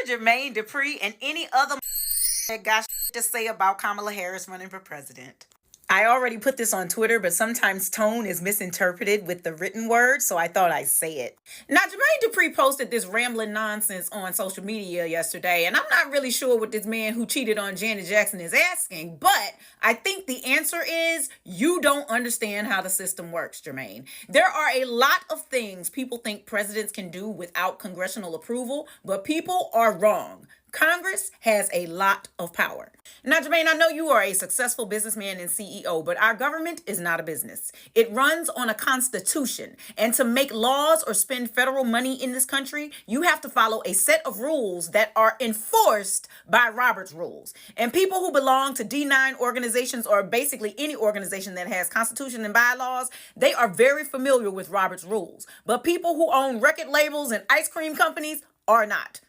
Jermaine Dupri and any other that got to say about Kamala Harris running for president. I already put this on Twitter, but sometimes tone is misinterpreted with the written word, so I thought I'd say it. Now, Jermaine Dupri posted this rambling nonsense on social media yesterday, and I'm not really sure what this man who cheated on Janet Jackson is asking, but I think the answer is you don't understand how the system works, Jermaine. There are a lot of things people think presidents can do without congressional approval, but people are wrong. Congress has a lot of power. Now, Jermaine, I know you are a successful businessman and CEO, but our government is not a business. It runs on a constitution. And to make laws or spend federal money in this country, you have to follow a set of rules that are enforced by Robert's rules. And people who belong to D9 organizations, or basically any organization that has constitution and bylaws, they are very familiar with Robert's rules. But people who own record labels and ice cream companies are not.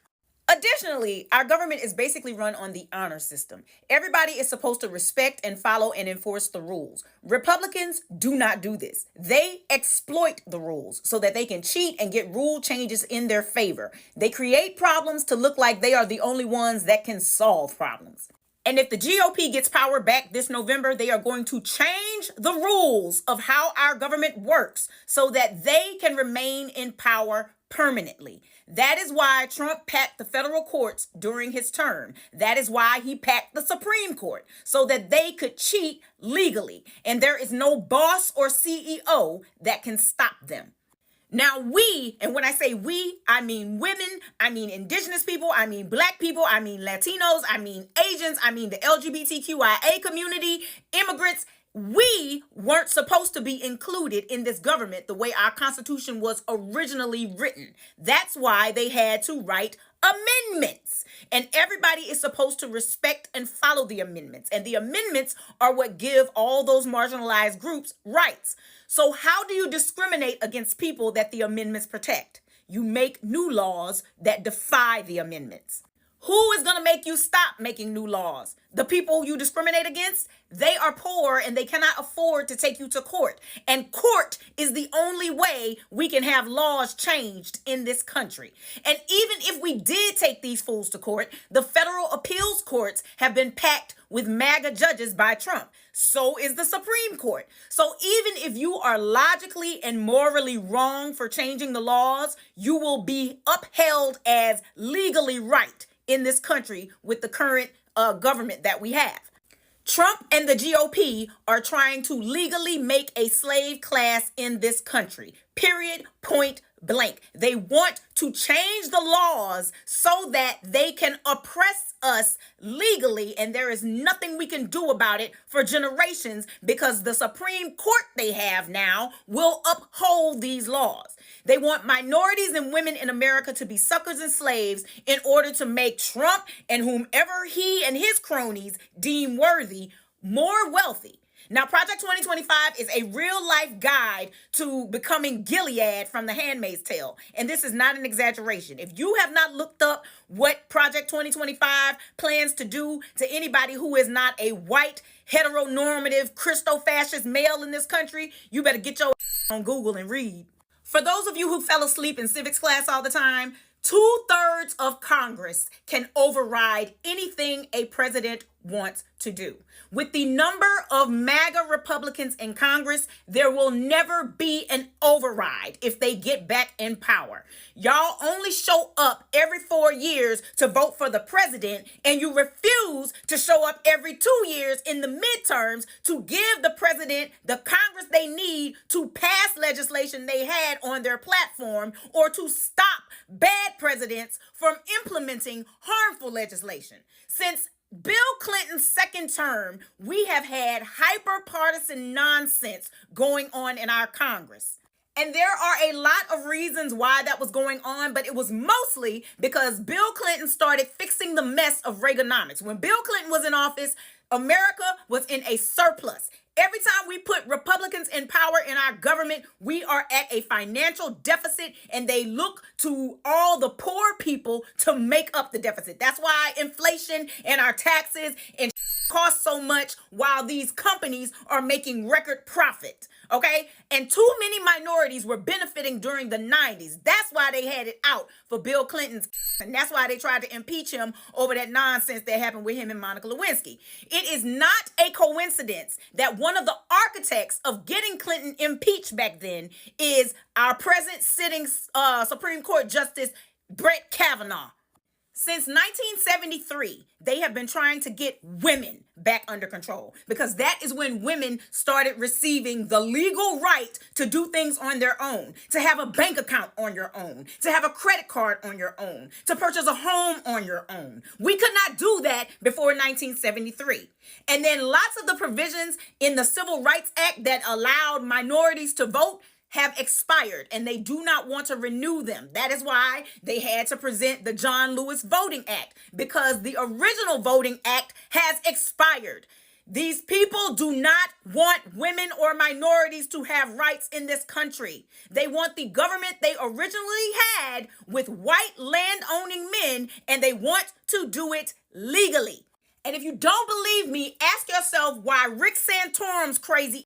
Additionally, our government is basically run on the honor system. Everybody is supposed to respect and follow and enforce the rules. Republicans do not do this. They exploit the rules so that they can cheat and get rule changes in their favor. They create problems to look like they are the only ones that can solve problems. And if the GOP gets power back this November, they are going to change the rules of how our government works so that they can remain in power permanently. That is why Trump packed the federal courts during his term. That is why he packed the Supreme Court, so that they could cheat legally. And there is no boss or CEO that can stop them. Now we, and when I say we, I mean women, I mean indigenous people, I mean black people, I mean Latinos, I mean Asians, I mean the LGBTQIA community, immigrants. We weren't supposed to be included in this government the way our Constitution was originally written. That's why they had to write amendments. And everybody is supposed to respect and follow the amendments. And the amendments are what give all those marginalized groups rights. So how do you discriminate against people that the amendments protect? You make new laws that defy the amendments. Who is going to make you stop making new laws? The people you discriminate against? They are poor and they cannot afford to take you to court. And court is the only way we can have laws changed in this country. And even if we did take these fools to court, the federal appeals courts have been packed with MAGA judges by Trump. So is the Supreme Court. So even if you are logically and morally wrong for changing the laws, you will be upheld as legally right in this country with the current government that we have. Trump and the GOP are trying to legally make a slave class in this country. Period. Point blank. They want to change the laws so that they can oppress us legally, and there is nothing we can do about it for generations because the Supreme Court they have now will uphold these laws. They want minorities and women in America to be suckers and slaves in order to make Trump and whomever he and his cronies deem worthy more wealthy. Now, Project 2025 is a real-life guide to becoming Gilead from The Handmaid's Tale. And this is not an exaggeration. If you have not looked up what Project 2025 plans to do to anybody who is not a white, heteronormative, Christo-fascist male in this country, you better get your on Google and read. For those of you who fell asleep in civics class all the time, 2/3 of Congress can override anything a president wants to do. With the number of MAGA Republicans in Congress, there will never be an override if they get back in power. Y'all only show up every 4 years to vote for the president, and you refuse to show up every 2 years in the midterms to give the president the Congress they need to pass legislation they had on their platform or to stop bad presidents from implementing harmful legislation. Since Bill Clinton's second term, we have had hyper-partisan nonsense going on in our Congress. And there are a lot of reasons why that was going on, but it was mostly because Bill Clinton started fixing the mess of Reaganomics. When Bill Clinton was in office, America was in a surplus. Every time we put Republicans in power in our government, we are at a financial deficit, and they look to all the poor people to make up the deficit. That's why inflation and our taxes and cost so much while these companies are making record profit. Okay? And too many minorities were benefiting during the 90s. That's why they had it out for Bill Clinton's, and that's why they tried to impeach him over that nonsense that happened with him and Monica Lewinsky. It is not a coincidence that one of the architects of getting Clinton impeached back then is our present sitting Supreme Court Justice Brett Kavanaugh. Since 1973, they have been trying to get women back under control, because that is when women started receiving the legal right to do things on their own, to have a bank account on your own, to have a credit card on your own, to purchase a home on your own. We could not do that before 1973. And then lots of the provisions in the Civil Rights Act that allowed minorities to vote have expired, and they do not want to renew them. That is why they had to present the John Lewis Voting Act, because the original Voting Act has expired. These people do not want women or minorities to have rights in this country. They want the government they originally had with white land-owning men, and they want to do it legally. And if you don't believe me, ask yourself why Rick Santorum's crazy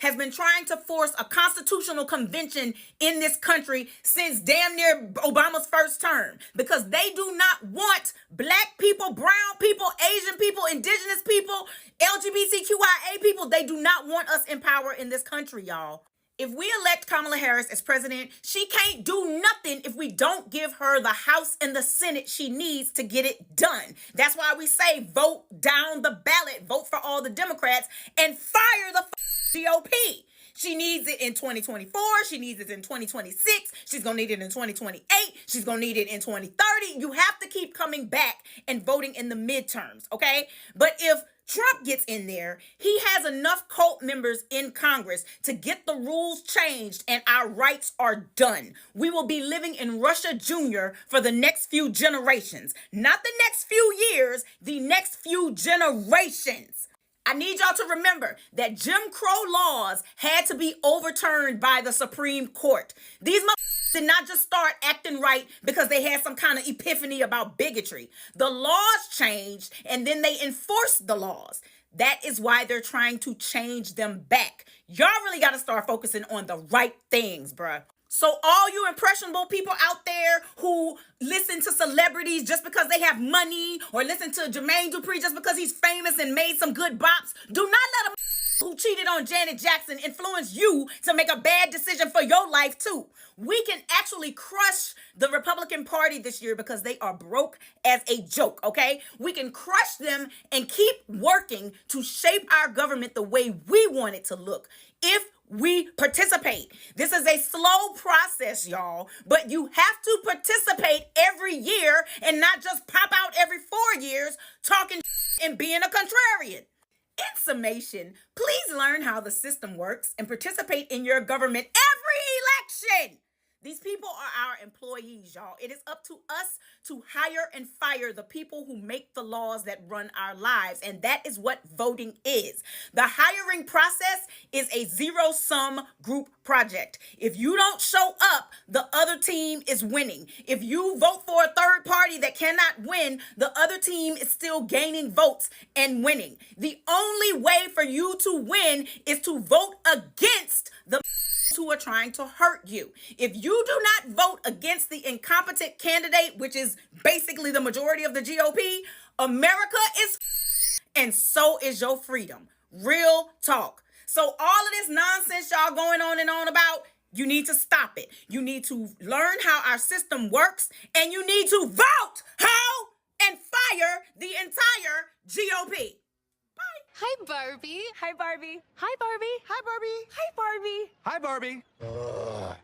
has been trying to force a constitutional convention in this country since damn near Obama's first term, because they do not want black people, brown people, Asian people, indigenous people, LGBTQIA people. They do not want us in power in this country, y'all. If we elect Kamala Harris as president, she can't do nothing if we don't give her the House and the Senate she needs to get it done. That's why we say vote down the ballot, vote for all the Democrats, and fire the GOP. She needs it in 2024. She needs it in 2026. She's going to need it in 2028. She's going to need it in 2030. You have to keep coming back and voting in the midterms, okay? But if Trump gets in there, he has enough cult members in Congress to get the rules changed, and our rights are done. We will be living in Russia Jr. for the next few generations. Not the next few years, the next few generations. I need y'all to remember that Jim Crow laws had to be overturned by the Supreme Court. These did not just start acting right because they had some kind of epiphany about bigotry. The laws changed, and then they enforced the laws. That is why they're trying to change them back. Y'all really got to start focusing on the right things, bruh. So all you impressionable people out there who listen to celebrities just because they have money, or listen to Jermaine Dupri just because he's famous and made some good bops, do not let a who cheated on Janet Jackson influence you to make a bad decision for your life too. We can actually crush the Republican Party this year because they are broke as a joke, okay? We can crush them and keep working to shape our government the way we want it to look if we participate. This is a slow process, y'all, but you have to participate every year and not just pop out every 4 years talking and being a contrarian. In summation, please learn how the system works and participate in your government every election. These people are our employees, y'all. It is up to us to hire and fire the people who make the laws that run our lives, and that is what voting is. The hiring process is a zero-sum group project. If you don't show up, the other team is winning. If you vote for a third party that cannot win, the other team is still gaining votes and winning. The only way for you to win is to vote against the who are trying to hurt you. If you do not vote against the incompetent candidate, which is basically the majority of the GOP, America is and so is your freedom. Real talk. So all of this nonsense y'all going on and on about, you need to stop it. You need to learn how our system works, and you need to vote, hoe, and fire the entire GOP. Hi, Barbie. Hi, Barbie. Hi, Barbie. Hi, Barbie. Hi, Barbie. Hi, Barbie. Ugh.